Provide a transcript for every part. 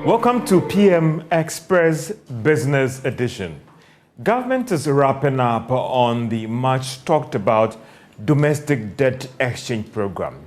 Welcome to PM Express Business Edition. Government is wrapping up on the much talked about domestic debt exchange program.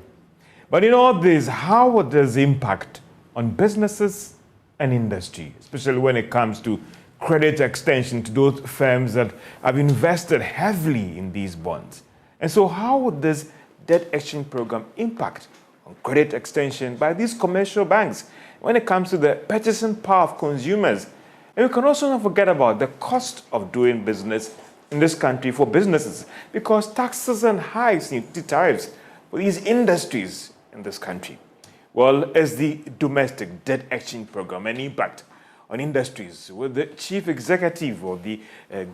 But in all this, how would this impact on businesses and industry, especially when it comes to credit extension to those firms that have invested heavily in these bonds? And so how would this debt exchange program impact on credit extension by these commercial banks when it comes to the purchasing power of consumers? And we can also not forget about the cost of doing business in this country for businesses, because taxes and hikes in tariffs for these industries in this country. Well, is the domestic debt exchange program an impact on industries? With the chief executive of the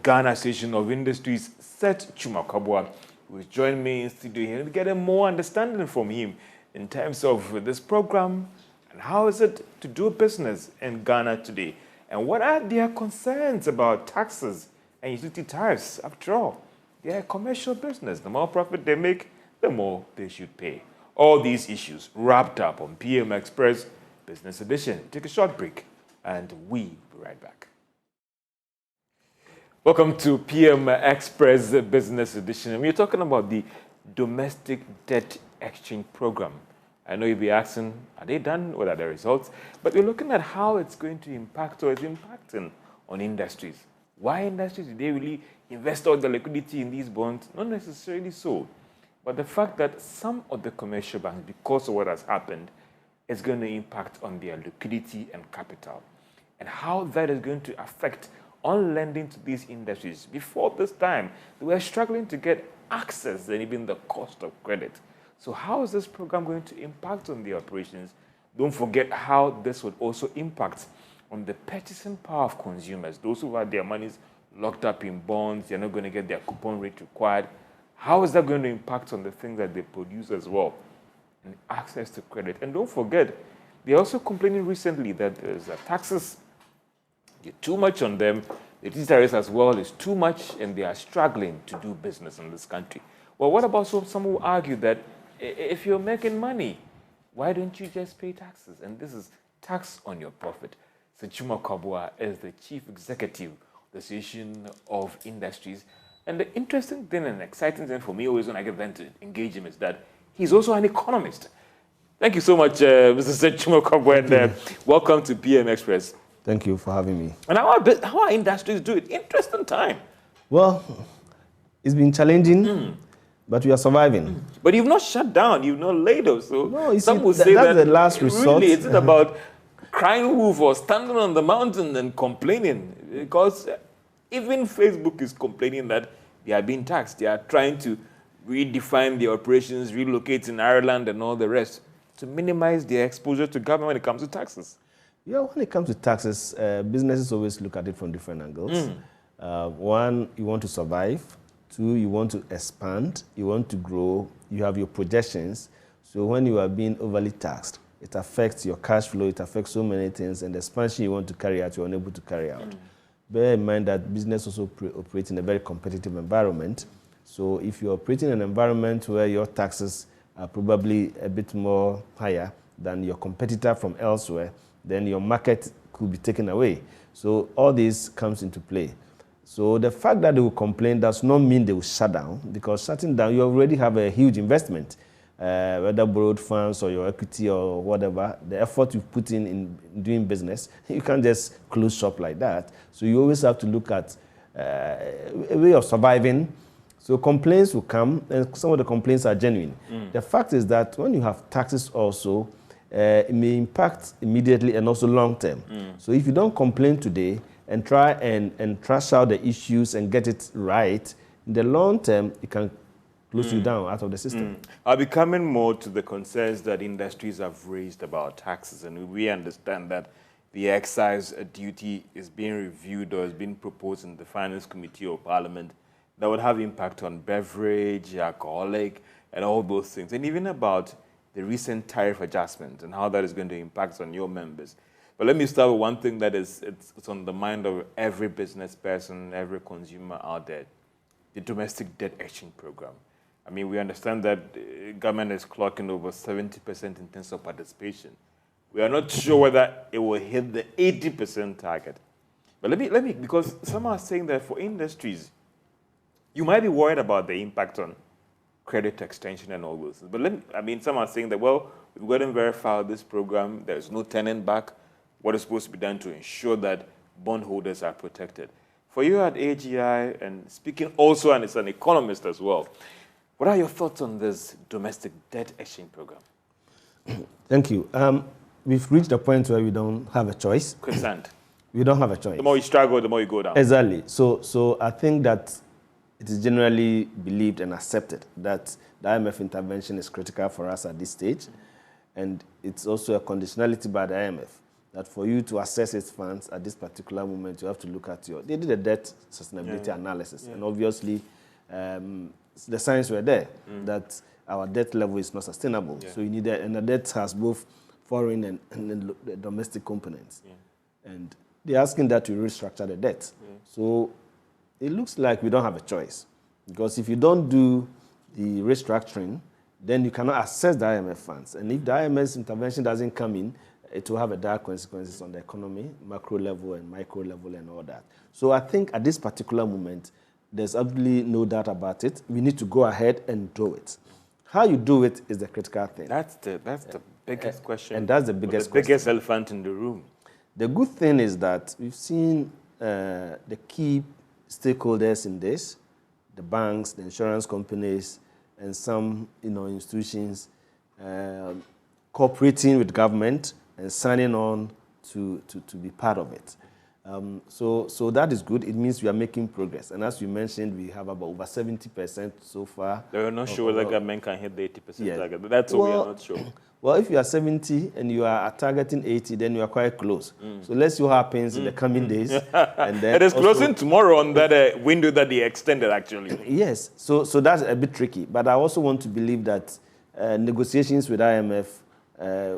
Ghana Association of Industries, Seth Chumakabwa, who has joined me in studio here to get a more understanding from him in terms of this program and how is it to do business in Ghana today, and what are their concerns about taxes and utility tariffs. After all, they are a commercial business. The more profit they make, the more they should pay. All these issues wrapped up on PM Express Business Edition. Take a short break and we'll be right back. Welcome to PM Express Business Edition. And we're talking about the domestic debt exchange program. I know you'll be asking, are they done? What are the results? But we're looking at how it's going to impact or is impacting on industries. Why industries? Did they really invest all the liquidity in these bonds? Not necessarily so. But the fact that some of the commercial banks, because of what has happened, is going to impact on their liquidity and capital. And how that is going to affect on lending to these industries. Before this time, they were struggling to get access and even the cost of credit. So how is this program going to impact on the operations? Don't forget how this would also impact on the purchasing power of consumers. Those who have their monies locked up in bonds, they're not going to get their coupon rate required. How is that going to impact on the things that they produce as well? And access to credit. And don't forget, they're also complaining recently that there's taxes, they're too much on them. The tariffs as well is too much, and they are struggling to do business in this country. Well, what about some who argue that if you're making money, why don't you just pay taxes? And this is tax on your profit. So Chumakabwa is the chief executive of the Association of Industries. And the interesting thing and exciting thing for me always when I get them to engage him is that he's also an economist. Thank you so much, Mr. Chumakabwa, and welcome to PM Express. Thank you for having me. And how are industries doing? Interesting time. Well, it's been challenging, but we are surviving. But you've not shut down, you've not laid off. So no, some would say that's the last resort. Really, it's about crying wolf or standing on the mountain and complaining, because even Facebook is complaining that they are being taxed. They are trying to redefine their operations, relocate in Ireland and all the rest to minimize their exposure to government when it comes to taxes. Yeah, when it comes to taxes, businesses always look at it from different angles. One, you want to survive. Two, you want to expand. You want to grow. You have your projections. So when you are being overly taxed, it affects your cash flow. It affects so many things. And the expansion you want to carry out, you're unable to carry out. Bear in mind that business also operates in a very competitive environment. So if you're operating in an environment where your taxes are probably a bit more higher than your competitor from elsewhere, then your market could be taken away. So all this comes into play. So the fact that they will complain does not mean they will shut down, because shutting down, you already have a huge investment, whether borrowed funds or your equity or whatever, the effort you put in doing business, you can't just close shop like that. So you always have to look at a way of surviving. So complaints will come, and some of the complaints are genuine. The fact is that when you have taxes also, it may impact immediately and also long term. So if you don't complain today and try and trash out the issues and get it right, in the long term, it can close you down out of the system. I'll be coming more to the concerns that industries have raised about taxes, and we understand that the excise duty is being reviewed or is being proposed in the Finance Committee of Parliament that would have impact on beverage, alcoholic, and all those things, and even about the recent tariff adjustment and how that is going to impact on your members. But let me start with one thing that it's on the mind of every business person, every consumer out there, the domestic debt exchange program. I mean, we understand that government is clocking over 70% in terms of participation. We are not sure whether it will hit the 80% target. But let me, because some are saying that for industries, you might be worried about the impact on credit extension and all those. But some are saying that, well, we've got to verify this program. There's no turning back. What is supposed to be done to ensure that bondholders are protected? For you at AGI, and speaking also, and as an economist as well, what are your thoughts on this domestic debt exchange program? Thank you. We've reached a point where we don't have a choice. Concerned. We don't have a choice. The more you struggle, the more you go down. Exactly. So I think that it is generally believed and accepted that the IMF intervention is critical for us at this stage. And it's also a conditionality by the IMF that for you to access its funds at this particular moment, you have to look at they did a debt sustainability analysis. And obviously, the signs were there that our debt level is not sustainable. So you need and the debt has both foreign and domestic components. And they're asking that to restructure the debt. So it looks like we don't have a choice. Because if you don't do the restructuring, then you cannot access the IMF funds. And if the IMF's intervention doesn't come in, it will have a dire consequences on the economy, macro level and micro level and all that. So I think at this particular moment, there's absolutely no doubt about it. We need to go ahead and do it. How you do it is the critical thing. That's the biggest question. And that's the biggest question. The biggest elephant in the room. The good thing is that we've seen the key stakeholders in this, the banks, the insurance companies, and some institutions cooperating with government and signing on to be part of it. So that is good. It means we are making progress. And as you mentioned, we have about over 70% so far. We're not sure whether government can hit the 80% target. But that's what we are not sure. Well, if you are 70 and you are targeting 80, then you are quite close. So let's see what happens in the coming days. And then it is closing tomorrow on that window that they extended, actually. Yes. So that's a bit tricky. But I also want to believe that negotiations with IMF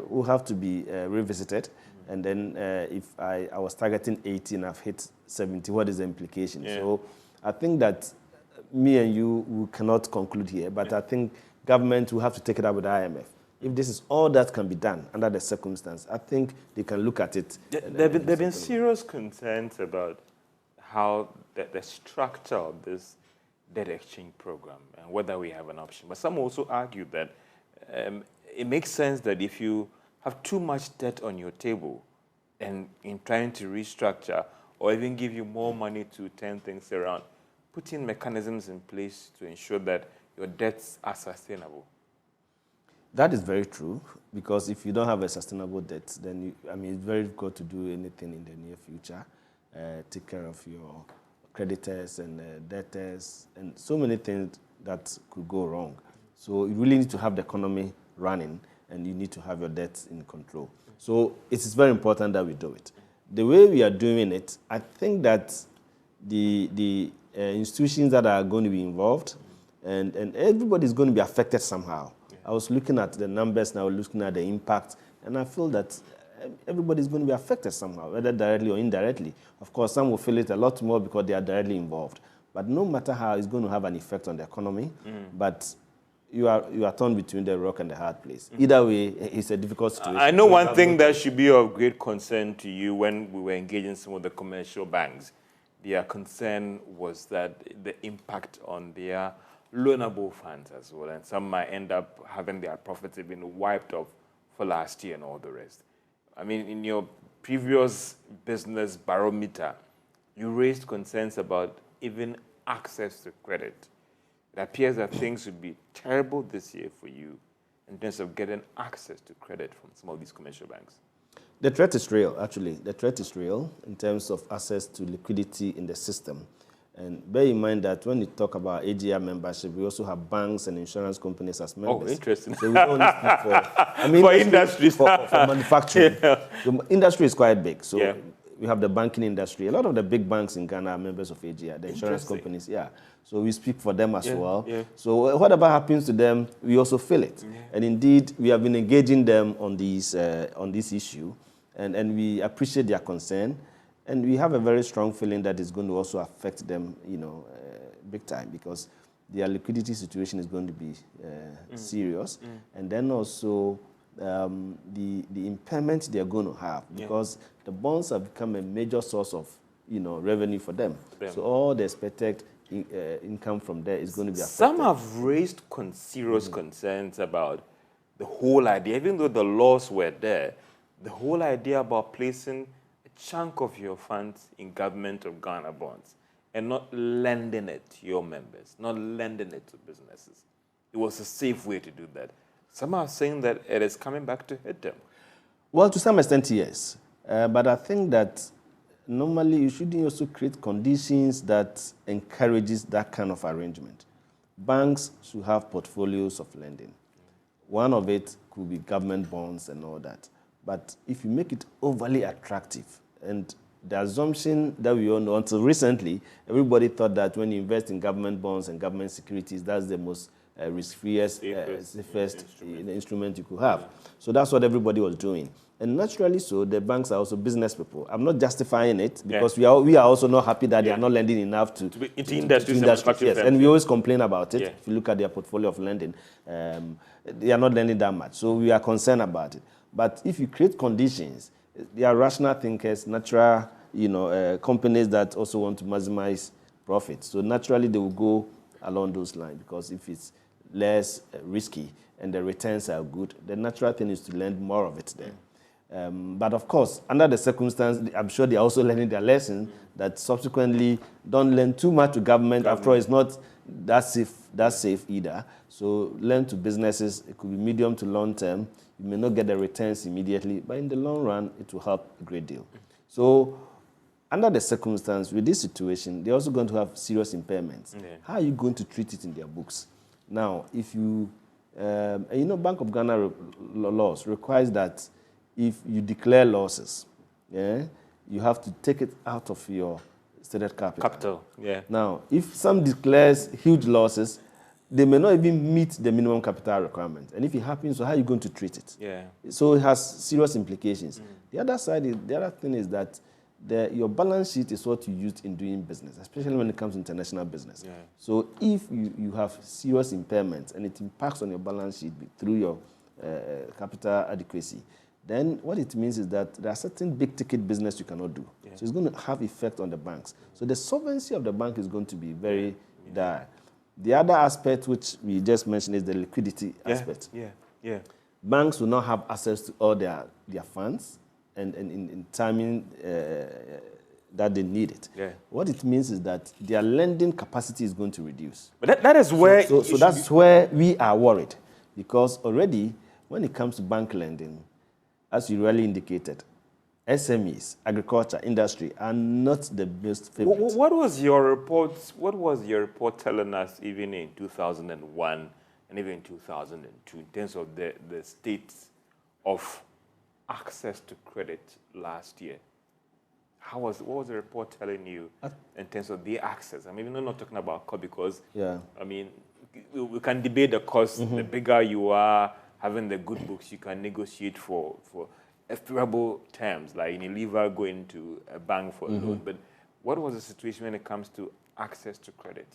will have to be revisited. And then if I was targeting 80 and I've hit 70, what is the implication? So I think that me and you cannot conclude here, but I think government will have to take it up with the IMF. If this is all that can be done under the circumstance, I think they can look at it. There have been serious concerns about how the structure of this debt exchange program and whether we have an option. But some also argue that it makes sense that if you have too much debt on your table and in trying to restructure or even give you more money to turn things around, putting mechanisms in place to ensure that your debts are sustainable. That is very true, because if you don't have a sustainable debt, then it's very difficult to do anything in the near future. Take care of your creditors and debtors and so many things that could go wrong. So you really need to have the economy running, and you need to have your debts in control. So it is very important that we do it. The way we are doing it, I think that the institutions that are going to be involved, and everybody is going to be affected somehow. I was looking at the numbers now, looking at the impact, and I feel that everybody is going to be affected somehow, whether directly or indirectly. Of course, some will feel it a lot more because they are directly involved. But no matter how, it's going to have an effect on the economy. But you are torn between the rock and the hard place. Either way, it's a difficult situation. I know one thing that should be of great concern to you when we were engaging some of the commercial banks. Their concern was that the impact on their loanable funds as well, and some might end up having their profits even wiped off for last year and all the rest. I mean, in your previous business barometer, you raised concerns about even access to credit. It appears that things would be terrible this year for you in terms of getting access to credit from some of these commercial banks. The threat is real, actually. The threat is real in terms of access to liquidity in the system. And bear in mind that when you talk about AGR membership, we also have banks and insurance companies as members. Oh, interesting. So we only speak for industries. For manufacturing. The industry is quite big. So we have the banking industry. A lot of the big banks in Ghana are members of AGR, the insurance companies. So we speak for them as well. So whatever happens to them, we also feel it. And indeed, we have been engaging them on this issue, and we appreciate their concern. And we have a very strong feeling that it's going to also affect them, big time, because their liquidity situation is going to be serious. And then also the impairment they're going to have, because the bonds have become a major source of revenue for them. So all the expected income from there is going to be affected. Some have raised serious concerns about the whole idea, even though the laws were there, the whole idea about placing a chunk of your funds in government of Ghana bonds and not lending it to your members, not lending it to businesses. It was a safe way to do that. Some are saying that it is coming back to hit them. Well, to some extent, yes. But I think that normally you should also create conditions that encourages that kind of arrangement. Banks should have portfolios of lending. One of it could be government bonds and all that. But if you make it overly attractive, and the assumption that we all know, until recently, everybody thought that when you invest in government bonds and government securities, that's the most risk-freest, safest instrument you could have. Yeah. So that's what everybody was doing. And naturally so, the banks are also business people. I'm not justifying it, because we are also not happy that they are not lending enough to industries. Yes, and we always complain about it. Yeah. If you look at their portfolio of lending, they are not lending that much. So we are concerned about it. But if you create conditions, there are rational thinkers, natural, companies that also want to maximize profit. So naturally they will go along those lines, because if it's less risky and the returns are good, the natural thing is to lend more of it there. But of course, under the circumstance, I'm sure they are also learning their lesson that subsequently don't lend too much to government. After all, it's not that safe either. So lend to businesses. It could be medium to long term. You may not get the returns immediately, but in the long run, it will help a great deal. So under the circumstance, with this situation, they're also going to have serious impairments. Yeah. How are you going to treat it in their books? Now, if you, Bank of Ghana laws requires that if you declare losses, you have to take it out of your stated capital. Yeah. Now, if some declares huge losses, they may not even meet the minimum capital requirement. And if it happens, so how are you going to treat it? Yeah. So it has serious implications. The other thing is that your balance sheet is what you use in doing business, especially when it comes to international business. Yeah. So if you have serious impairments and it impacts on your balance sheet through your capital adequacy, then what it means is that there are certain big-ticket business you cannot do. Yeah. So it's going to have effect on the banks. So the solvency of the bank is going to be very dire. The other aspect, which we just mentioned, is the liquidity aspect. Yeah. Banks will not have access to all their funds and in timing that they need it. Yeah. What it means is that their lending capacity is going to reduce. But that is where... So that's where we are worried, because already when it comes to bank lending, as you really indicated, SMEs, agriculture, industry are not the best favorites. What was your report telling us even in 2001 and even in 2002 in terms of the state of access to credit last year? What was the report telling you in terms of the access? I mean, we're not talking about cost, because, I mean, we can debate the cost. The bigger you are, having the good books, you can negotiate for favorable terms, like Unilever going to a bank for a loan. But what was the situation when it comes to access to credit?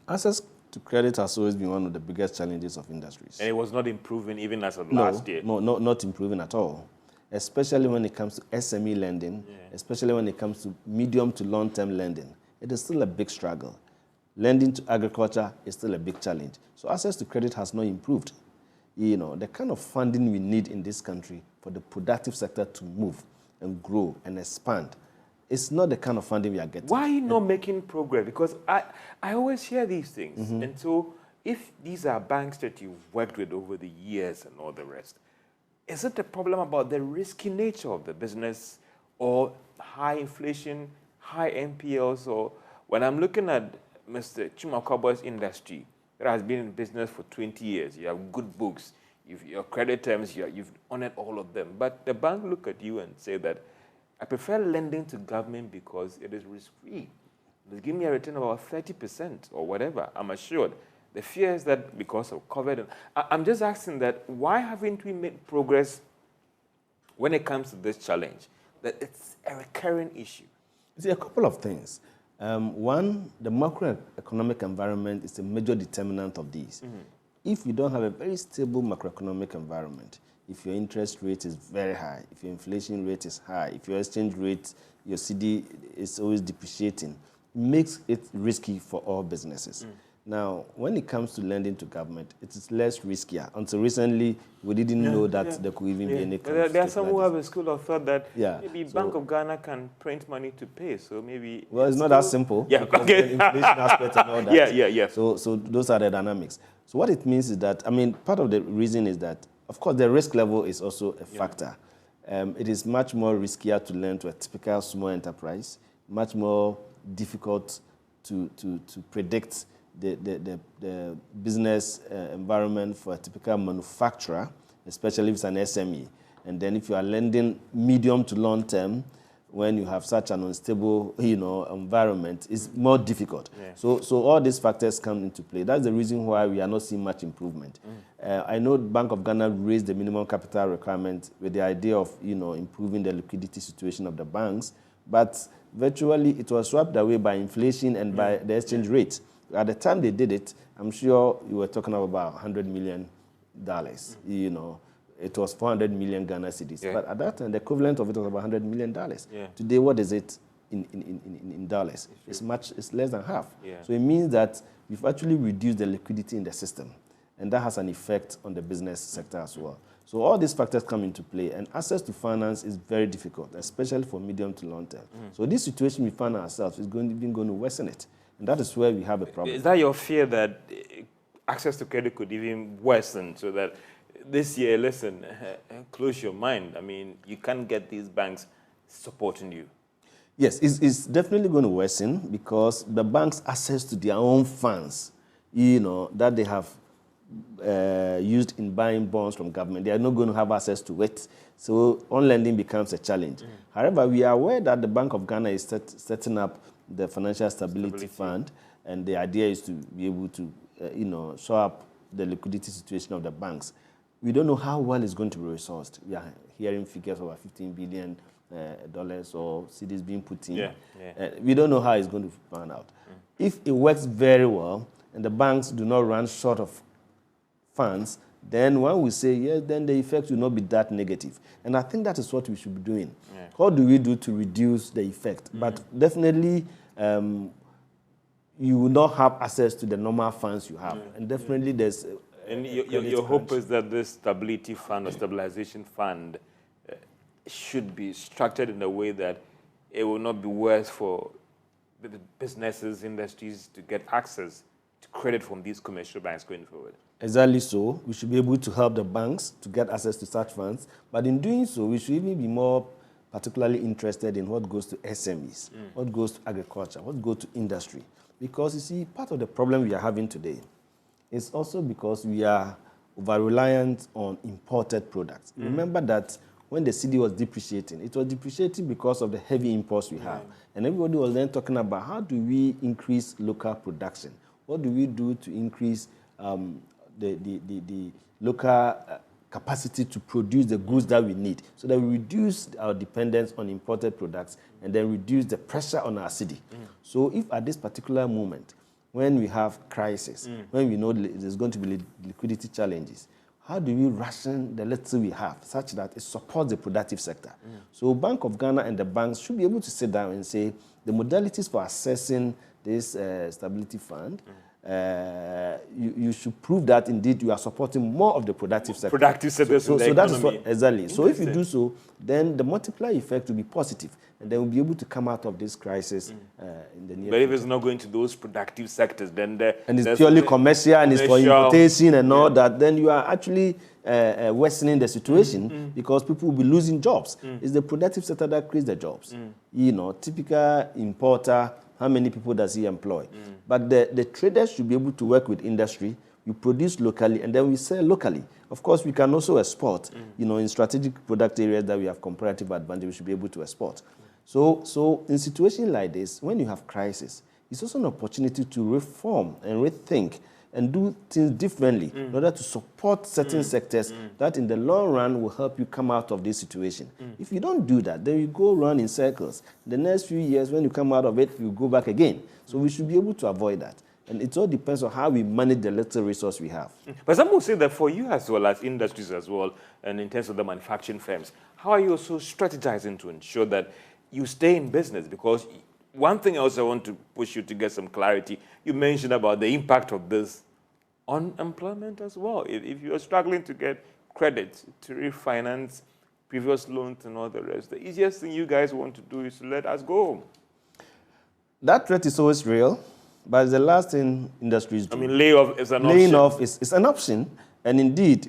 Access to credit has always been one of the biggest challenges of industries. And it was not improving even as of last year? No, not improving at all. Especially when it comes to SME lending, especially when it comes to medium to long-term lending. It is still a big struggle. Lending to agriculture is still a big challenge. So access to credit has not improved. The kind of funding we need in this country for the productive sector to move and grow and expand, it's not the kind of funding we are getting. Why are you not making progress? Because I always hear these things. And so if these are banks that you've worked with over the years and all the rest, is it a problem about the risky nature of the business, or high inflation, high NPLs? Or when I'm looking at Mr. Chimakobo's industry, that has been in business for 20 years. You have good books. Your credit terms, you've honored all of them. But the bank look at you and say that, I prefer lending to government because it is risk-free. They give me a return of about 30% or whatever, I'm assured. The fear is that because of COVID, I'm just asking that, why haven't we made progress when it comes to this challenge? That it's a recurring issue. See, a couple of things. One, the macroeconomic environment is a major determinant of these. If you don't have a very stable macroeconomic environment, if your interest rate is very high, if your inflation rate is high, if your exchange rate, your CD is always depreciating, it makes it risky for all businesses. Now, when it comes to lending to government, it is less riskier. Until recently, we didn't know that there could even be any kind of There are some who like have a school of thought that maybe so, Bank of Ghana can print money to pay, so maybe... Well, it's not that simple. Yeah, okay. Inflation aspect and all that. Yeah. So those are the dynamics. So what it means is that, I mean, part of the reason is that, of course, the risk level is also a factor. It is much more riskier to lend to a typical small enterprise, much more difficult to predict the business environment for a typical manufacturer, especially if it's an SME. And then if you are lending medium to long term, when you have such an unstable, environment, it's more difficult. So all these factors come into play. That's the reason why we are not seeing much improvement. I know Bank of Ghana raised the minimum capital requirement with the idea of, improving the liquidity situation of the banks, but virtually it was swept away by inflation and by the exchange rate. At the time they did it, I'm sure you were talking about $100 million. It was 400 million Ghana cedis. But at that time, the equivalent of it was about $100 million. Today, what is it in dollars? It's less than half. So it means that we've actually reduced the liquidity in the system. And that has an effect on the business sector as well. So all these factors come into play, and access to finance is very difficult, especially for medium to long term. So this situation we find ourselves is going to worsen it. And that is where we have a problem. Is that your fear that access to credit could even worsen, so that this year, listen, close your mind. I mean, you can't get these banks supporting you. Yes, it's definitely going to worsen because the banks' access to their own funds, that they have used in buying bonds from government, they are not going to have access to it. So on-lending becomes a challenge. However, we are aware that the Bank of Ghana is setting up the Financial Stability Fund, and the idea is to be able to, shore up the liquidity situation of the banks. We don't know how well it's going to be resourced. We are hearing figures of $15 billion or cedis being put in. We don't know how it's going to pan out. If it works very well and the banks do not run short of funds, then one will say, yes, then the effect will not be that negative. And I think that is what we should be doing. What do we do to reduce the effect? But definitely, you will not have access to the normal funds you have. And definitely there's... And your hope is that this stability fund or stabilization fund should be structured in a way that it will not be worse for the businesses, industries to get access to credit from these commercial banks going forward. Exactly so. We should be able to help the banks to get access to such funds. But in doing so, we should even be more particularly interested in what goes to SMEs, what goes to agriculture, what goes to industry. Because, you see, part of the problem we are having today is also because we are over-reliant on imported products. Remember that when the cedi was depreciating, it was depreciating because of the heavy imports we have. And everybody was then talking about how do we increase local production? What do we do to increase the local capacity to produce the goods that we need, so that we reduce our dependence on imported products and then reduce the pressure on our cedi. So if at this particular moment, when we have crisis, when we know there's going to be liquidity challenges, how do we ration the little we have such that it supports the productive sector? So Bank of Ghana and the banks should be able to sit down and say the modalities for assessing this stability fund, you should prove that indeed you are supporting more of the productive sector. Productive sector. So that is what, exactly. So if you do so, then the multiplier effect will be positive, and then we'll be able to come out of this crisis in the near future. But if it's not going to those productive sectors, then and it's purely commercial and it's for importation and all that, then you are actually worsening the situation because people will be losing jobs. It's the productive sector that creates the jobs. Typical importer, how many people does he employ? But the traders should be able to work with industry. We produce locally and then we sell locally. Of course, we can also export. In strategic product areas that we have comparative advantage, we should be able to export. So in situations like this, when you have crisis, it's also an opportunity to reform and rethink and do things differently in order to support certain sectors that in the long run will help you come out of this situation. If you don't do that, then you go run in circles. The next few years, when you come out of it, you go back again. So we should be able to avoid that. And it all depends on how we manage the little resource we have. But some will say that for you as well as industries as well, and in terms of the manufacturing firms, how are you also strategizing to ensure that you stay in business? Because one thing else I want to push you to get some clarity, you mentioned about the impact of this on employment as well. If you're struggling to get credit to refinance previous loans and all the rest, the easiest thing you guys want to do is to let us go. That threat is always real, but it's the last thing industries do. I mean, layoff is an option. Laying off is an option, and indeed,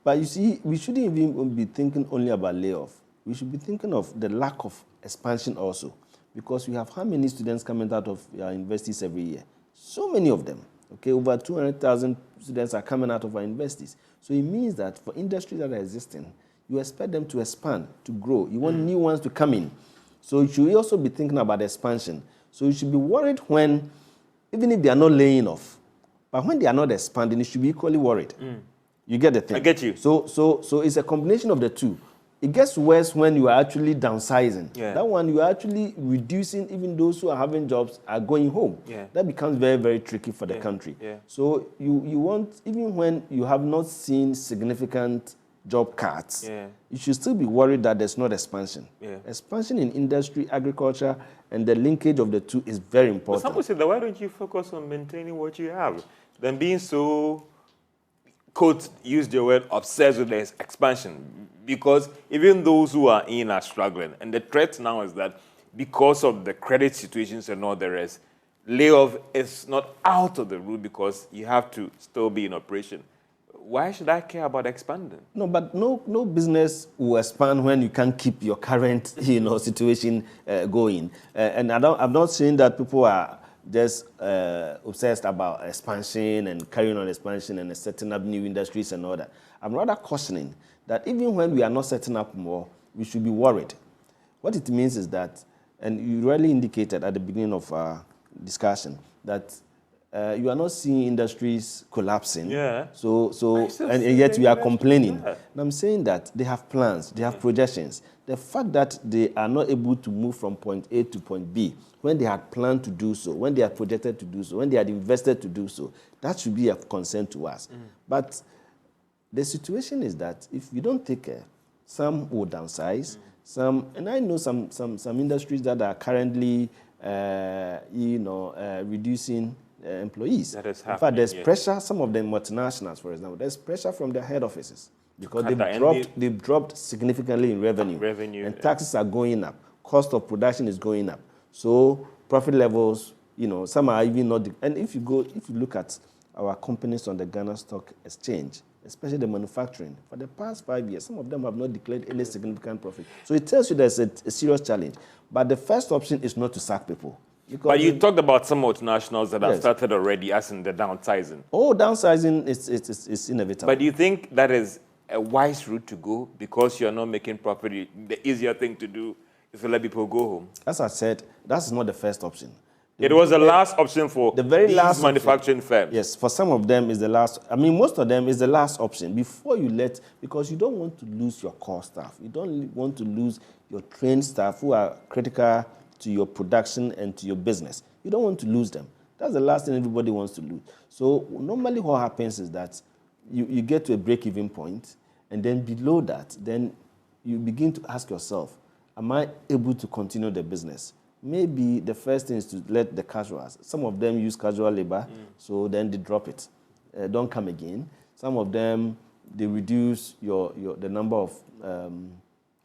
but you see, we shouldn't even be thinking only about layoff. We should be thinking of the lack of expansion also, because we have how many students coming out of our universities every year? So many of them. Okay, over 200,000 students are coming out of our universities. So it means that for industries that are existing, you expect them to expand, to grow. You want new ones to come in. So you should also be thinking about expansion. So you should be worried when, even if they are not laying off, but when they are not expanding, you should be equally worried. You get the thing? I get you. So it's a combination of the two. It gets worse when you are actually downsizing. Yeah. That one, you are actually reducing, even those who are having jobs are going home. Yeah. That becomes very, very tricky for the country. Yeah. So you want, even when you have not seen significant job cuts, you should still be worried that there's not expansion. Expansion in industry, agriculture, and the linkage of the two is very important. But some would say that why don't you focus on maintaining what you have than being so, quote, use the word, obsessed with the expansion? Because even those who are in are struggling. And the threat now is that because of the credit situations and all the rest, layoff is not out of the route because you have to still be in operation. Why should I care about expanding? No, but no business will expand when you can't keep your current, situation going. And I'm not saying that people are just obsessed about expansion and carrying on expansion and setting up new industries and all that. I'm rather cautioning that even when we are not setting up more, we should be worried. What it means is that, and you really indicated at the beginning of our discussion, that you are not seeing industries collapsing. And yet we are complaining. And I'm saying that they have plans, they have projections. The fact that they are not able to move from point A to point B, when they had planned to do so, when they had projected to do so, when they had invested to do so, that should be of concern to us. But the situation is that if you don't take care, some will downsize, and I know some industries that are currently, reducing employees. That is in fact, there's pressure. Some of them multinationals, for example, there's pressure from their head offices because they've dropped significantly in revenue, and taxes are going up. Cost of production is going up. So profit levels, some are even not. And if you look at our companies on the Ghana Stock Exchange, especially the manufacturing, for the past 5 years, some of them have not declared any significant profit. So it tells you there's a serious challenge. But the first option is not to sack people. But you talked about some multinationals that have started already, as in the downsizing. Oh, downsizing is inevitable. But do you think that is a wise route to go because you're not making profit? The easier thing to do is to let people go home. As I said, that's not the first option. It was the last option for the very last manufacturing firms. Yes, for some of them is the last. I mean, most of them is the last option before you because you don't want to lose your core staff. You don't want to lose your trained staff who are critical to your production and to your business. You don't want to lose them. That's the last thing everybody wants to lose. So normally what happens is that you get to a break-even point, and then below that, then you begin to ask yourself, am I able to continue the business? Maybe the first thing is to let the casuals. Some of them use casual labor, so then they drop it. Don't come again. Some of them, they reduce the number of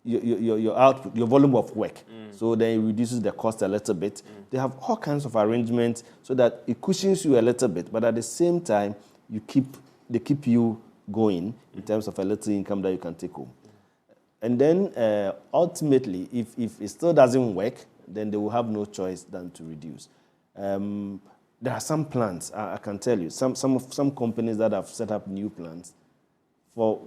your output, your volume of work. So then it reduces the cost a little bit. They have all kinds of arrangements so that it cushions you a little bit, but at the same time, they keep you going in terms of a little income that you can take home. And then ultimately, if it still doesn't work, then they will have no choice than to reduce. There are some plants, I can tell you, some companies that have set up new plants. For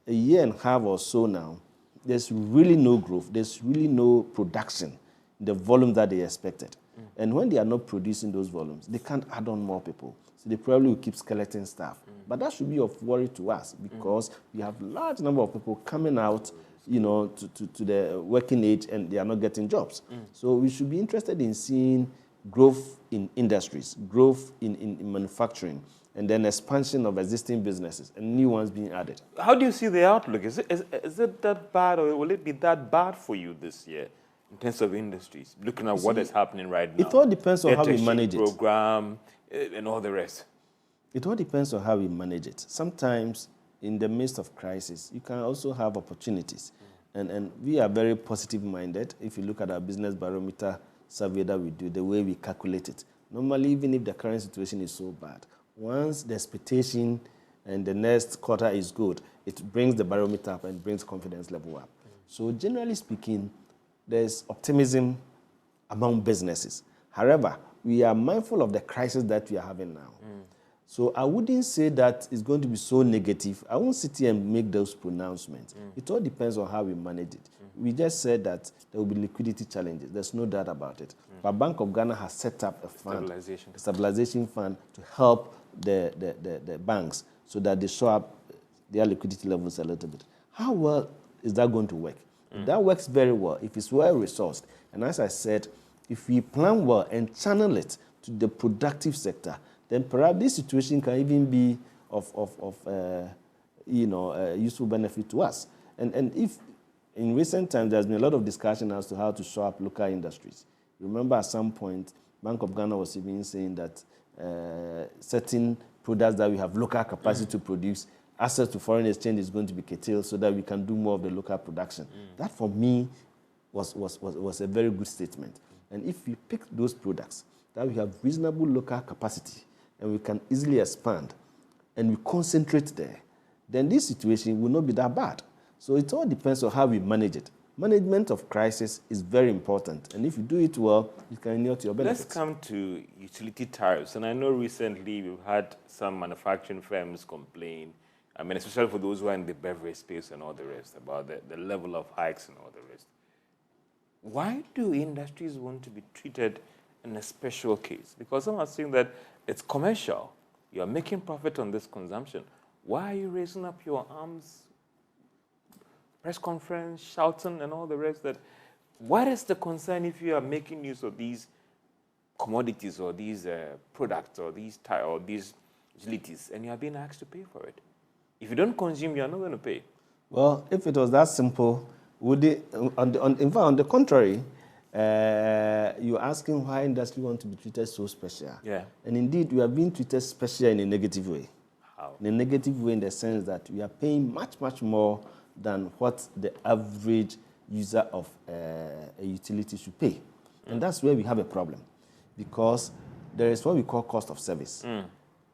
a year and a half or so now, there's really no growth, there's really no production, the volume that they expected. And when they are not producing those volumes, they can't add on more people. So they probably will keep skeleton staff. But that should be of worry to us because we have large number of people coming out to the working age and they are not getting jobs. So we should be interested in seeing growth in industries, growth in manufacturing, and then expansion of existing businesses and new ones being added. How do you see the outlook? Is it that bad, or will it be that bad for you this year in terms of industries, looking at what is happening right now? It all depends on how we manage it. Program and all the rest. It all depends on how we manage it. Sometimes in the midst of crisis, you can also have opportunities. And we are very positive-minded. If you look at our business barometer survey that we do, the way we calculate it, normally, even if the current situation is so bad, once the expectation and the next quarter is good, it brings the barometer up and brings confidence level up. So generally speaking, there's optimism among businesses. However, we are mindful of the crisis that we are having now. So I wouldn't say that it's going to be so negative. I won't sit here and make those pronouncements. It all depends on how we manage it. We just said that there will be liquidity challenges. There's no doubt about it. But Bank of Ghana has set up a fund, a stabilization fund, to help the banks so that they show up their liquidity levels a little bit. How well is that going to work? That works very well if it's well resourced. And as I said, if we plan well and channel it to the productive sector, then perhaps this situation can even be of useful benefit to us. And if in recent times there's been a lot of discussion as to how to show up local industries. Remember, at some point, Bank of Ghana was even saying that certain products that we have local capacity to produce, access to foreign exchange is going to be curtailed so that we can do more of the local production. That, for me, was a very good statement. And if we pick those products that we have reasonable local capacity and we can easily expand and we concentrate there, then this situation will not be that bad. So it all depends on how we manage it. Management of crisis is very important, and if you do it well, you can inure to your benefits. Let's come to utility tariffs. And I know recently we've had some manufacturing firms complain, I mean, especially for those who are in the beverage space and all the rest, about the level of hikes and all the rest. Why do industries want to be treated in a special case? Because some are saying that it's commercial. You're making profit on this consumption. Why are you raising up your arms, press conference, shouting and all the rest? That what is the concern if you are making use of these commodities or these products or these utilities and you are being asked to pay for it? If you don't consume, you are not going to pay. Well, if it was that simple, would it, in fact, on the contrary, you're asking why industry want to be treated so special. Yeah. And indeed, we are being treated special in a negative way. How? In a negative way in the sense that we are paying much, much more than what the average user of a utility should pay. And that's where we have a problem, because there is what we call cost of service.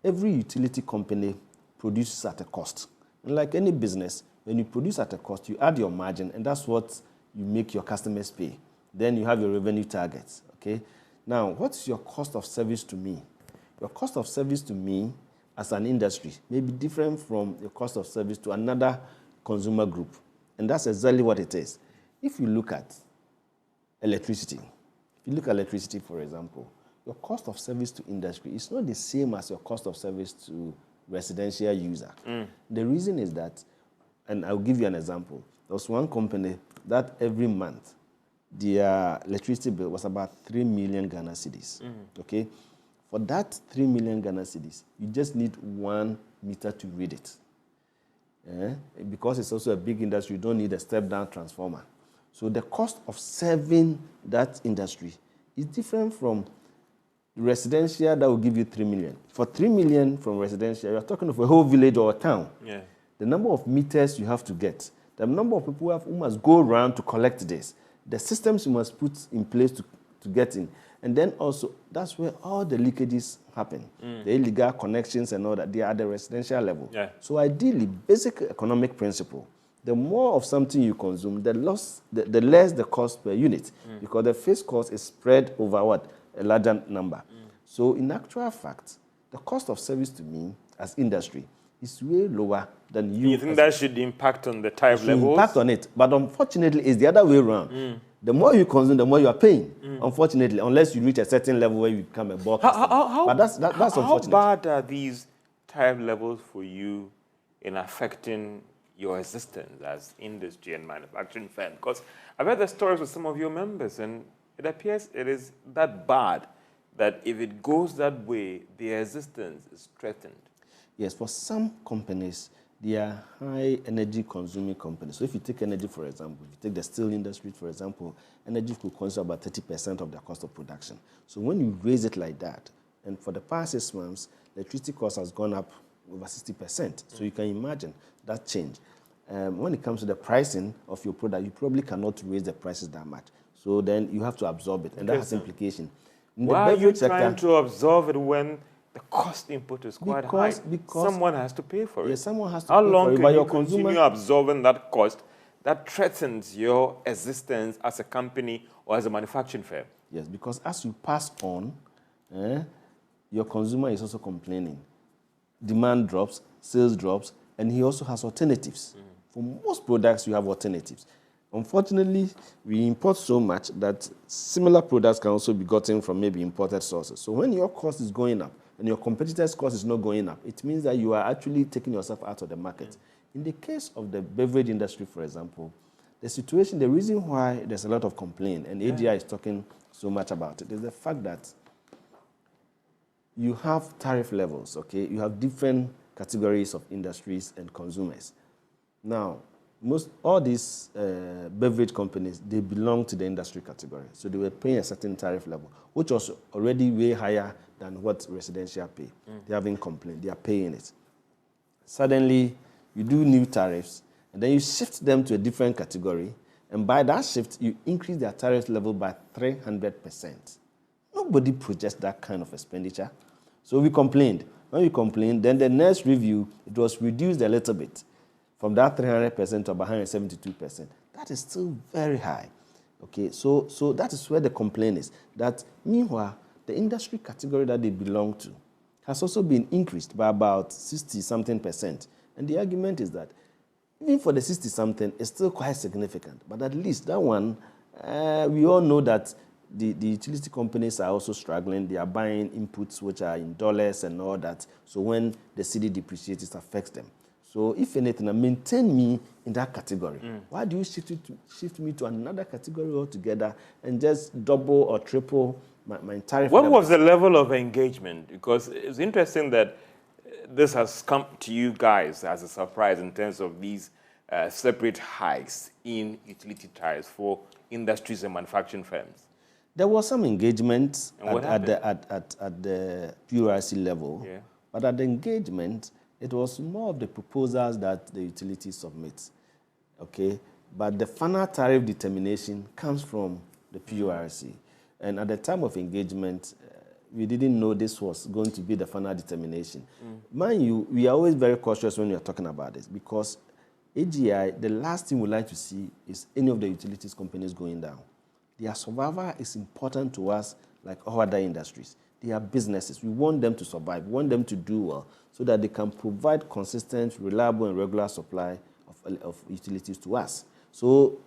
Every utility company produces at a cost. And like any business, when you produce at a cost, you add your margin, and that's what you make your customers pay. Then you have your revenue targets, okay? Now, what's your cost of service to me? Your cost of service to me as an industry may be different from your cost of service to another consumer group. And that's exactly what it is. If you look at electricity, for example, your cost of service to industry is not the same as your cost of service to residential user. The reason is that, and I'll give you an example. There was one company that every month, their electricity bill was about 3 million Ghana cedis. Okay? For that 3 million Ghana cedis, you just need 1 meter to read it. Because it's also a big industry, you don't need a step-down transformer. So the cost of serving that industry is different from residential that will give you 3 million. For 3 million from residential, you're talking of a whole village or a town. Yeah. The number of meters you have to get, the number of people who must go around to collect this, the systems you must put in place to get in. And then also, that's where all the leakages happen. The illegal connections and all that, they are at the residential level. Yeah. So ideally, basic economic principle, the more of something you consume, the less the cost per unit, because the fixed cost is spread over what? A larger number. So in actual fact, the cost of service to me as industry is way lower than you. You think that should impact on the tariff levels? Impact on it, but unfortunately, it's the other way around. The more you consume, the more you are paying. Unfortunately, unless you reach a certain level where you become a bulk customer. But that's unfortunate. How bad are these tariff levels for you in affecting your existence as industry and manufacturing firm? Because I've heard the stories with some of your members, and it appears it is that bad that if it goes that way, their existence is threatened? Yes, for some companies, they are high energy consuming companies. So if you take energy, for example, if you take the steel industry, for example, energy could consume about 30% of their cost of production. So when you raise it like that, and for the past 6 months, electricity cost has gone up over 60%. So you can imagine that change. When it comes to the pricing of your product, you probably cannot raise the prices that much. So then you have to absorb it, and that has implication. Why are you trying to absorb it when the cost input is quite high? Because someone has to pay for it. Yes, someone has to How pay long for it. can you continue absorbing that cost that threatens your existence as a company or as a manufacturing firm? Yes, because as you pass on, your consumer is also complaining. Demand drops, sales drops, and he also has alternatives. For most products, you have alternatives. Unfortunately, we import so much that similar products can also be gotten from maybe imported sources. So when your cost is going up and your competitor's cost is not going up, it means that you are actually taking yourself out of the market. In the case of the beverage industry, for example, the reason why there's a lot of complaint, and AGI is talking so much about it, is the fact that you have tariff levels, okay? You have different categories of industries and consumers. Now, all these beverage companies, they belong to the industry category. So they were paying a certain tariff level, which was already way higher than what residential pay. They haven't complained. They are paying it. Suddenly, you do new tariffs, and then you shift them to a different category, and by that shift, you increase their tariff level by 300%. Nobody projects that kind of expenditure. So we complained. When we complained, then the next review, it was reduced a little bit from that 300% to about 172%. That is still very high. Okay, so that is where the complaint is. That meanwhile, the industry category that they belong to has also been increased by about 60-something%. And the argument is that even for the 60-something, it's still quite significant. But at least that one, we all know that the utility companies are also struggling. They are buying inputs which are in dollars and all that. So when the cedi depreciates, it affects them. So if anything, maintain me in that category. Why do you shift me to another category altogether and just double or triple my tariff? What was the level of engagement? Because it's interesting that this has come to you guys as a surprise in terms of these separate hikes in utility tariffs for industries and manufacturing firms. There was some engagement at the PURC level, but at the engagement, it was more of the proposals that the utilities submit, okay? But the final tariff determination comes from the PURC. And at the time of engagement, we didn't know this was going to be the final determination. Mind you, we are always very cautious when we are talking about this because AGI, the last thing we like to see is any of the utilities companies going down. Their survival is important to us like all other industries. They are businesses. We want them to survive. We want them to do well so that they can provide consistent, reliable, and regular supply of utilities to us. So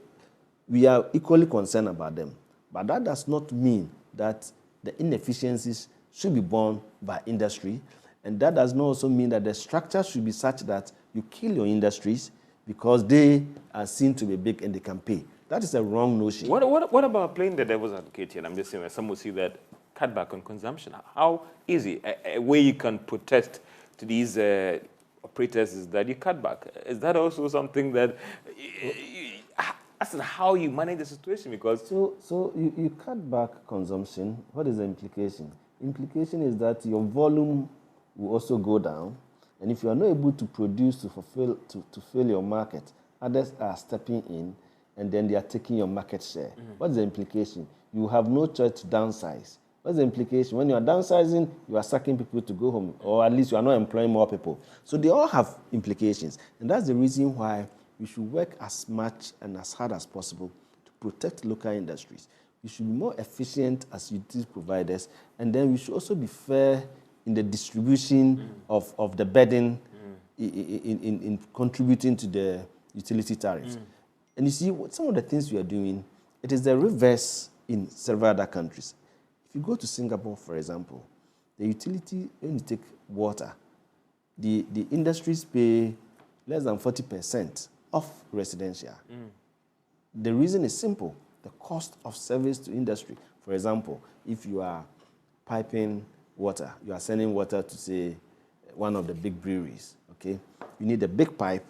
we are equally concerned about them. But that does not mean that the inefficiencies should be borne by industry. And that does not also mean that the structure should be such that you kill your industries because they are seen to be big and they can pay. That is a wrong notion. What about playing the devil's advocate here? I'm just saying that some will see that cut back on consumption. How easy a way you can protest to these operators is that you cut back. Is that also something that that's how you manage the situation? Because so you cut back consumption. What is the implication? Implication is that your volume will also go down, and if you are not able to produce to fill your market, others are stepping in, and then they are taking your market share. What is the implication? You have no choice to downsize. What's the implication? When you are downsizing, you are sucking people to go home, or at least you are not employing more people. So they all have implications, and that's the reason why we should work as much and as hard as possible to protect local industries. We should be more efficient as utility providers, and then we should also be fair in the distribution of the burden in contributing to the utility tariffs. And you see, some of the things we are doing, it is the reverse in several other countries. If you go to Singapore, for example, the utility, when you take water, the industries pay less than 40% of residential. The reason is simple. The cost of service to industry. For example, if you are piping water. You are sending water to, say, one of the big breweries, okay? You need a big pipe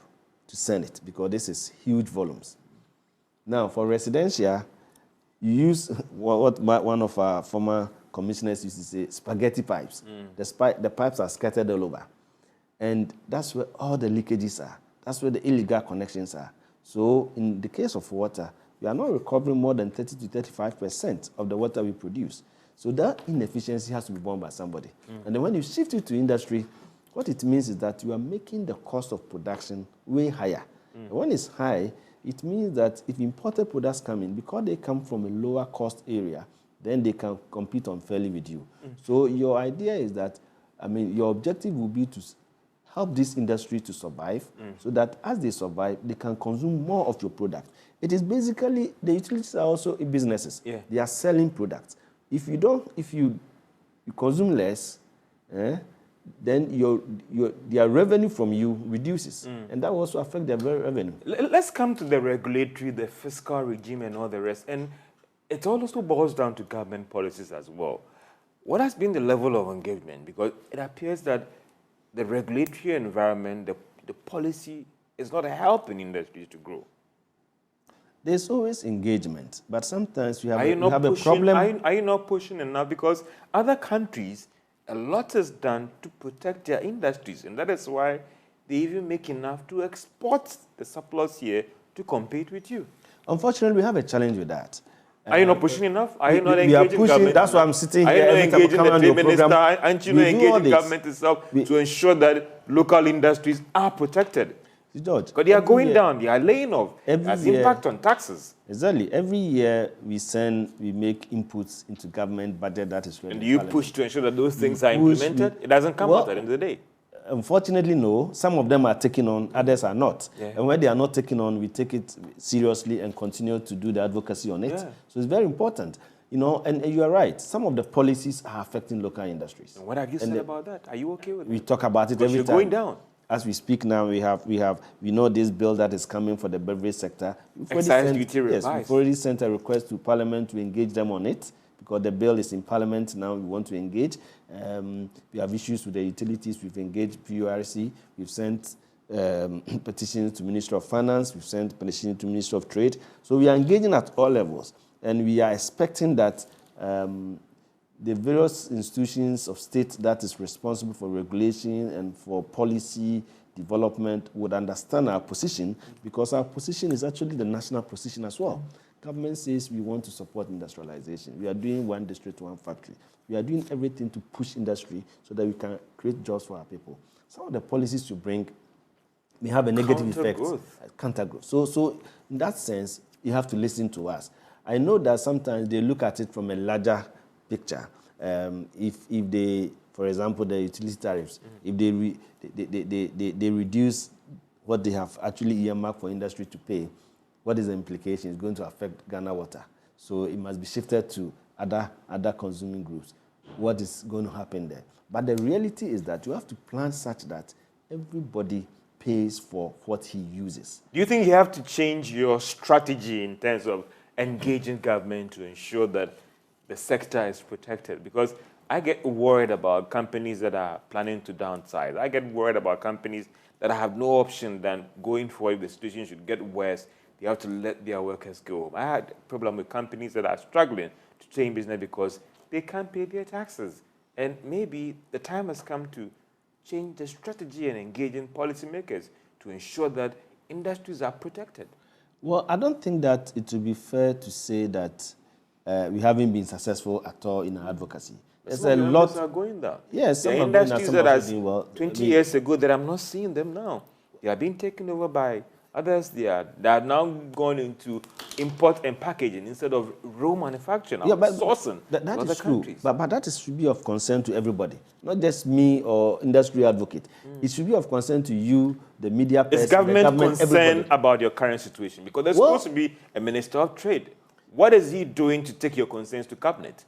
to send it because this is huge volumes. Now, for residential, you use what one of our former commissioners used to say, spaghetti pipes. The pipes are scattered all over. And that's where all the leakages are. That's where the illegal connections are. So in the case of water, we are not recovering more than 30 to 35% of the water we produce. So that inefficiency has to be borne by somebody. And then when you shift it to industry, what it means is that you are making the cost of production way higher. And when it's high, it means that if imported products come in, because they come from a lower cost area, then they can compete unfairly with you. So your idea is that, your objective will be to help this industry to survive so that as they survive, they can consume more of your product. It is basically, the utilities are also businesses. Yeah. They are selling products. If you consume less, then their revenue from you reduces. And that will also affect their very revenue. Let's come to the regulatory, the fiscal regime and all the rest. And it also boils down to government policies as well. What has been the level of engagement? Because it appears that the regulatory environment, the policy is not helping industries to grow. There's always engagement, but sometimes we have a problem. Are you not pushing enough? Because other countries, a lot is done to protect their industries, and that is why they even make enough to export the surplus here to compete with you. Unfortunately, we have a challenge with that. Are you not pushing enough? Are you not engaging we are pushing, government? That's why I'm sitting Are here. you not every time I engaging come the on Prime your Minister? program, Aren't you not engaging government itself to ensure that local industries are protected? George, because they are going down, they are laying off. It has impact on taxes. Exactly. Every year we make inputs into government budget that is ready. And do you push to ensure that those things are implemented? It doesn't come out at the end of the day. Unfortunately, no. Some of them are taken on, others are not. Yeah. And when they are not taken on, we take it seriously and continue to do the advocacy on it. Yeah. So it's very important. And you are right. Some of the policies are affecting local industries. And what have you said about that? Are you okay with we that? Talk about it every time. Going down. As we speak now, we know this bill that is coming for the beverage sector. Excise duty revised. Yes, we've already sent a request to Parliament to engage them on it because the bill is in Parliament now. We want to engage. We have issues with the utilities. We've engaged PURC. We've sent petitions to Minister of Finance. We've sent petitions to Minister of Trade. So we are engaging at all levels, and we are expecting that the various institutions of state that is responsible for regulation and for policy development would understand our position, because our position is actually the national position as well. Government says we want to support industrialization. We are doing one district, one factory. We are doing everything to push industry so that we can create jobs for our people. Some of the policies you bring may have a negative effect. Counter growth. So in that sense, you have to listen to us. I know that sometimes they look at it from a larger picture. If they, for example, the utility tariffs, if they reduce what they have actually earmarked for industry to pay, what is the implication? It's going to affect Ghana Water. So it must be shifted to other consuming groups. What is going to happen there? But the reality is that you have to plan such that everybody pays for what he uses. Do you think you have to change your strategy in terms of engaging government to ensure that the sector is protected? Because I get worried about companies that are planning to downsize. I get worried about companies that have no option than going forward. If the situation should get worse, they have to let their workers go. I had a problem with companies that are struggling to stay in business because they can't pay their taxes. And maybe the time has come to change the strategy and engaging policymakers to ensure that industries are protected. Well, I don't think that it would be fair to say that we haven't been successful at all in our advocacy. There's a lot are going down. Yes, there are industries that are 20 years ago that I'm not seeing them now. They are being taken over by others. They are now going into import and packaging instead of raw manufacturing, sourcing. That is true. But that should be of concern to everybody, not just me or industry advocate. It should be of concern to you, the media person, is government the government concerned everybody about your current situation? Because there's supposed to be a Minister of Trade. What is he doing to take your concerns to cabinet?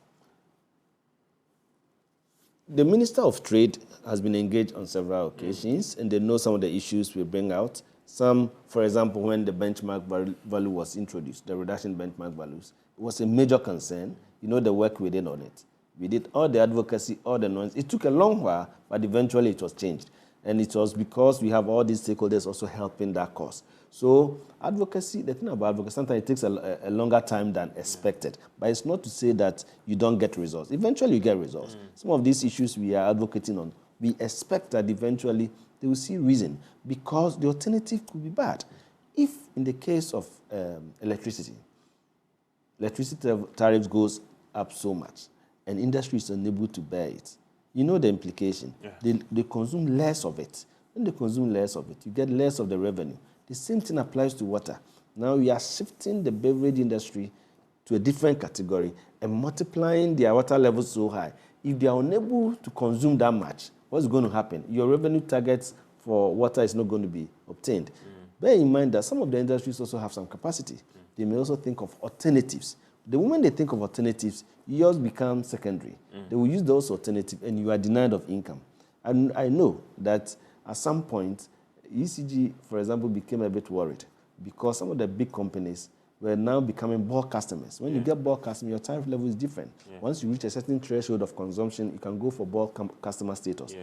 The Minister of Trade has been engaged on several occasions, and they know some of the issues we bring out. Some, for example, when the benchmark value was introduced, the reduction benchmark values, it was a major concern. You know the work we did on it. We did all the advocacy, all the noise. It took a long while, but eventually it was changed. And it was because we have all these stakeholders also helping that cause. So advocacy, the thing about advocacy, sometimes it takes a longer time than expected. But it's not to say that you don't get results. Eventually you get results. Some of these issues we are advocating on, we expect that eventually they will see reason, because the alternative could be bad. If in the case of electricity tariffs goes up so much and industry is unable to bear it, you know the implication. Yeah. They consume less of it. When they consume less of it, you get less of the revenue. The same thing applies to water. Now we are shifting the beverage industry to a different category and multiplying their water levels so high. If they are unable to consume that much, what's going to happen? Your revenue targets for water is not going to be obtained. Bear in mind that some of the industries also have some capacity. They may also think of alternatives. The moment they think of alternatives, yours become secondary. They will use those alternatives and you are denied of income. And I know that at some point, ECG, for example, became a bit worried because some of the big companies were now becoming bulk customers. When you get bulk customers, your tariff level is different. Once you reach a certain threshold of consumption, you can go for bulk customer status.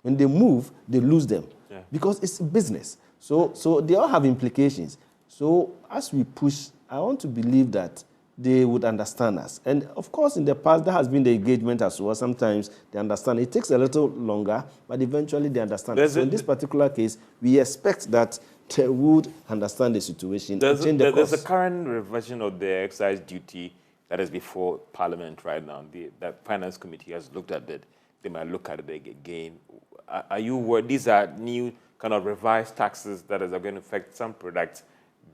When they move, they lose them because it's business. So they all have implications. So as we push, I want to believe that they would understand us. And of course, in the past, there has been the engagement as well. Sometimes they understand. It takes a little longer, but eventually they understand. So in this particular case, we expect that they would understand the situation and change the course. There's a current revision of the excise duty that is before Parliament right now. The Finance Committee has looked at it. They might look at it again. Are you worried? These are new kind of revised taxes that are going to affect some products,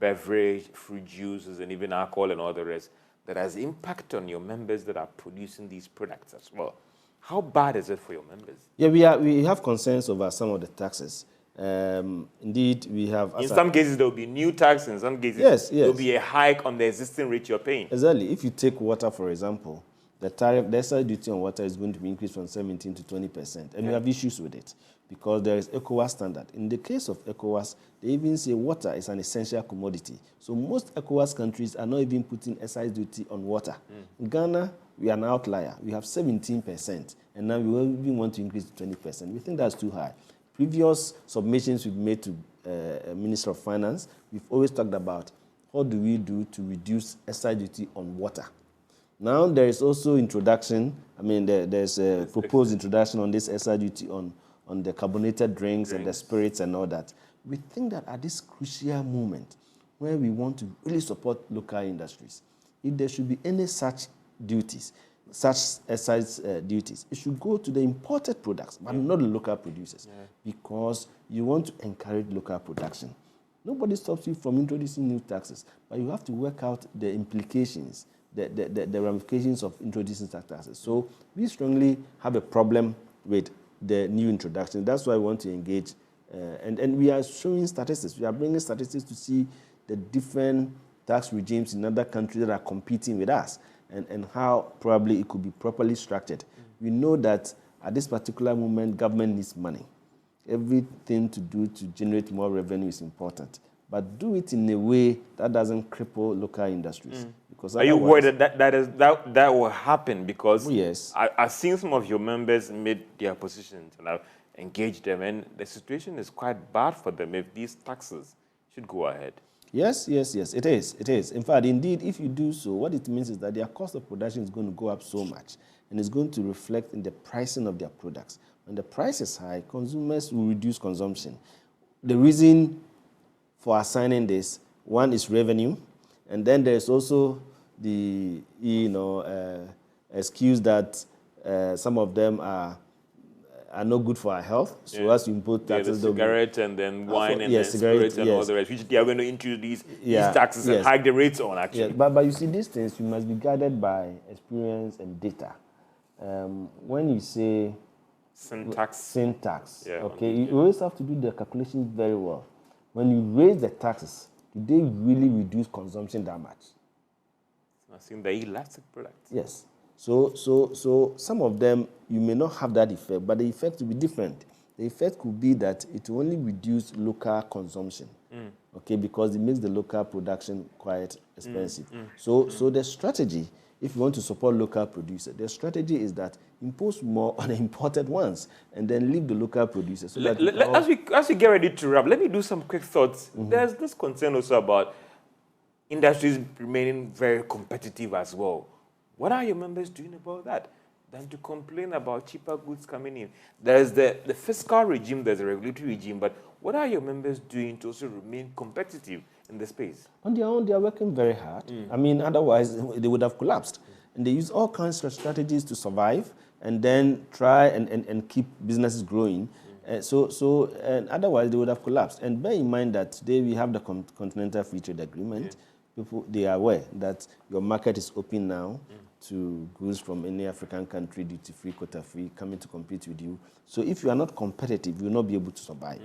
beverage, fruit juices, and even alcohol and all the rest, that has impact on your members that are producing these products as well. How bad is it for your members? Yeah, we have concerns over some of the taxes. Indeed, we have... In some cases, there will be new tax. In some cases, there will be a hike on the existing rate you're paying. Exactly. If you take water, for example, the excise duty on water is going to be increased from 17 to 20%. And we have issues with it because there is ECOWAS standard. In the case of ECOWAS, they even say water is an essential commodity. So most ECOWAS countries are not even putting excise duty on water. In Ghana, we are an outlier. We have 17%. And now we even want to increase to 20%. We think that's too high. Previous submissions we've made to Minister of Finance, we've always talked about what do we do to reduce excise duty on water. Now there is also introduction, there's a proposed introduction on this excise duty on the carbonated drinks and the spirits and all that. We think that at this crucial moment where we want to really support local industries, if there should be any such duties, such excise duties, it should go to the imported products, but not the local producers, because you want to encourage local production. Nobody stops you from introducing new taxes, but you have to work out the implications, the ramifications of introducing such taxes. So we strongly have a problem with the new introduction. That's why we want to engage. And we are showing statistics. We are bringing statistics to see the different tax regimes in other countries that are competing with us and how probably it could be properly structured. We know that at this particular moment, government needs money. Everything to do to generate more revenue is important. But do it in a way that doesn't cripple local industries. Because are you worried that will happen? Because yes. I've seen some of your members made their positions and I've engaged them, and the situation is quite bad for them if these taxes should go ahead. Yes, it is. In fact, indeed, if you do so, what it means is that their cost of production is going to go up so much, and it's going to reflect in the pricing of their products. When the price is high, consumers will reduce consumption. The reason for assigning this, one is revenue, and then there's also the excuse that some of them are not good for our health. So as you import taxes, the cigarette and then wine and then spirits and all the rest, which they are going to introduce these taxes and hike the rates on, actually. Yes, but you see, these things, you must be guided by experience and data. When you say syntax, okay, you always have to do the calculations very well. When you raise the taxes, do they really reduce consumption that much? I've seen the elastic products. Yes. So some of them, you may not have that effect, but the effect will be different. The effect could be that it will only reduce local consumption. okay, because it makes the local production quite expensive. So the strategy, if you want to support local producers, the strategy is that impose more on the imported ones and then leave the local producers. So that as we get ready to wrap, let me do some quick thoughts. There's this concern also about industries remaining very competitive as well. What are your members doing about that? Than to complain about cheaper goods coming in. There's the fiscal regime, there's a regulatory regime, but what are your members doing to also remain competitive in the space? On their own, they are working very hard. I mean, otherwise they would have collapsed. And they use all kinds of strategies to survive and then try and keep businesses growing. And otherwise they would have collapsed. And bear in mind that today we have the Continental Free Trade Agreement. People, they are aware that your market is open now to goods from any African country, duty-free, quota-free, coming to compete with you. So if you are not competitive, you will not be able to survive.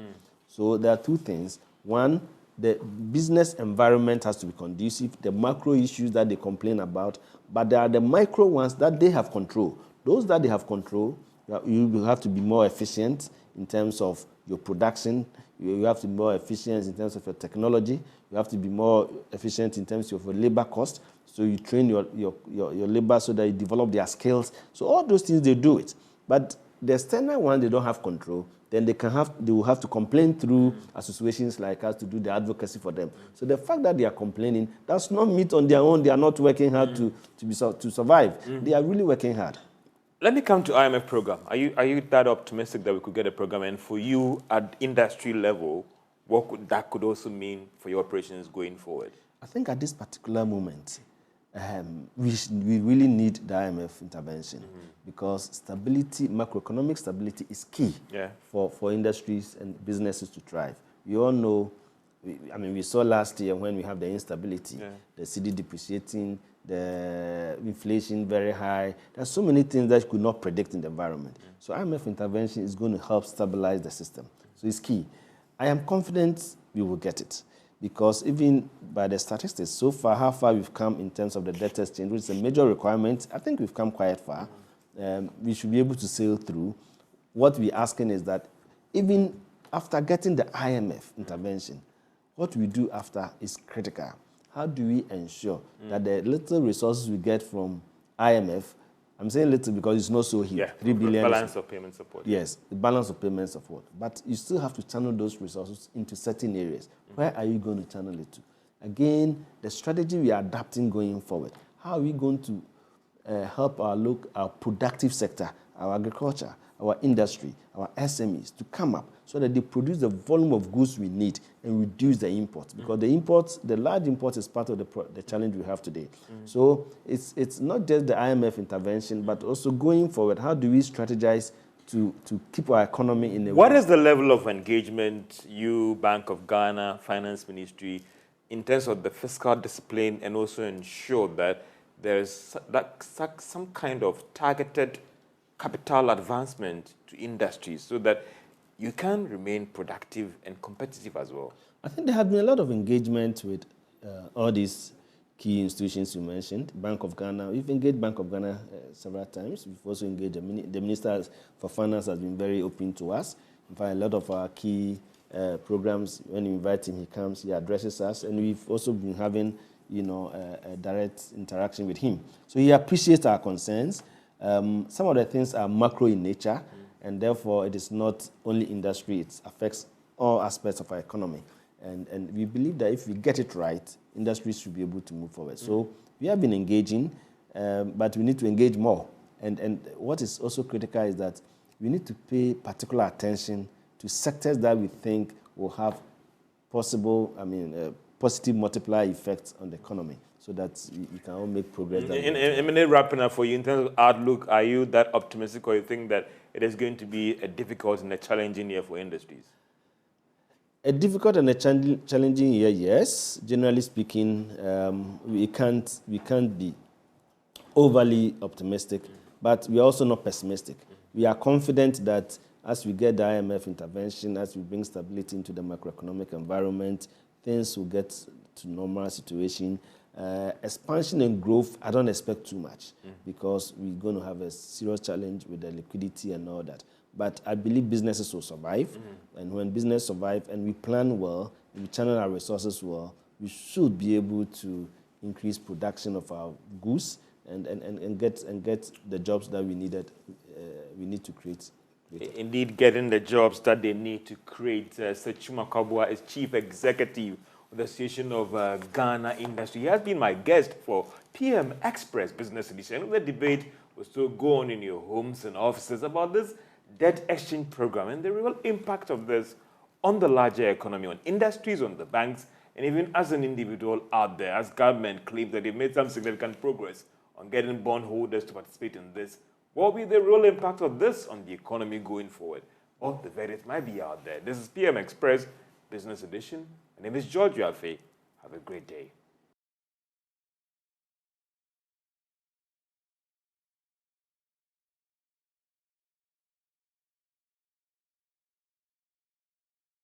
So there are two things. One, the business environment has to be conducive, the macro issues that they complain about, but there are the micro ones that they have control. Those that they have control, you will have to be more efficient in terms of your production. You have to be more efficient in terms of your technology. You have to be more efficient in terms of your labor cost. So you train your labor so that you develop their skills. So all those things, they do it. But the external one, they don't have control. Then they will have to complain through associations like us to do the advocacy for them. So the fact that they are complaining, that's not meat on their own. They are not working hard to survive. They are really working hard. Let me come to IMF program. Are you that optimistic that we could get a program? And for you at industry level, what that could also mean for your operations going forward? I think at this particular moment, we really need the IMF intervention because stability, macroeconomic stability is key for industries and businesses to thrive. We all know, we saw last year when we have the instability, the cedi depreciating, the inflation very high. There's so many things that you could not predict in the environment. So IMF intervention is going to help stabilize the system. So it's key. I am confident we will get it because even by the statistics, so far, how far we've come in terms of the debt exchange, which is a major requirement, I think we've come quite far. We should be able to sail through. What we're asking is that even after getting the IMF intervention, what we do after is critical. How do we ensure that the little resources we get from IMF, I'm saying little because it's not so huge, 3 billion. Balance of payment support. Yes, the balance of payment support. But you still have to channel those resources into certain areas. Where are you going to channel it to? Again, the strategy we are adapting going forward. How are we going to help our productive sector, our agriculture, our industry, our SMEs to come up so that they produce the volume of goods we need and reduce the imports? Because the large imports is part of the challenge we have today. So it's not just the IMF intervention, but also going forward, how do we strategize to keep our economy in a What is the level of engagement, you, Bank of Ghana, Finance Ministry, in terms of the fiscal discipline and also ensure that there's some kind of targeted capital advancement to industries so that you can remain productive and competitive as well? I think there has been a lot of engagement with all these key institutions you mentioned. Bank of Ghana, we've engaged Bank of Ghana several times. We've also engaged the Minister for Finance has been very open to us. In fact, a lot of our key programs, when we invite him, he comes, he addresses us, and we've also been having a direct interaction with him. So he appreciates our concerns. Some of the things are macro in nature, and therefore it is not only industry, it affects all aspects of our economy. And we believe that if we get it right, industries should be able to move forward. So we have been engaging, but we need to engage more. And what is also critical is that we need to pay particular attention to sectors that we think will have positive multiplier effects on the economy, so that we can all make progress. In a minute, wrapping up for you, in terms of outlook, are you that optimistic, or you think that it is going to be a difficult and a challenging year for industries? A difficult and a challenging year, yes. Generally speaking, we can't be overly optimistic, but we are also not pessimistic. We are confident that as we get the IMF intervention, as we bring stability into the macroeconomic environment, things will get to normal situation. Expansion and growth, I don't expect too much because we're going to have a serious challenge with the liquidity and all that. But I believe businesses will survive. And when business survive and we plan well we channel our resources well, we should be able to increase production of our goods and get the jobs that we need to create. Indeed, getting the jobs that they need to create. Sechuma Kabua is Chief Executive of the Association of Ghana Industry. He has been my guest for PM Express Business Edition. The debate will still go on in your homes and offices about this debt exchange program and the real impact of this on the larger economy, on industries, on the banks, and even as an individual out there, as government claims that they've made some significant progress on getting bondholders to participate in this. What will be the real impact of this on the economy going forward? Well, the verdict might be out there. This is PM Express Business Edition. My name is George Wiafe. Have a great day.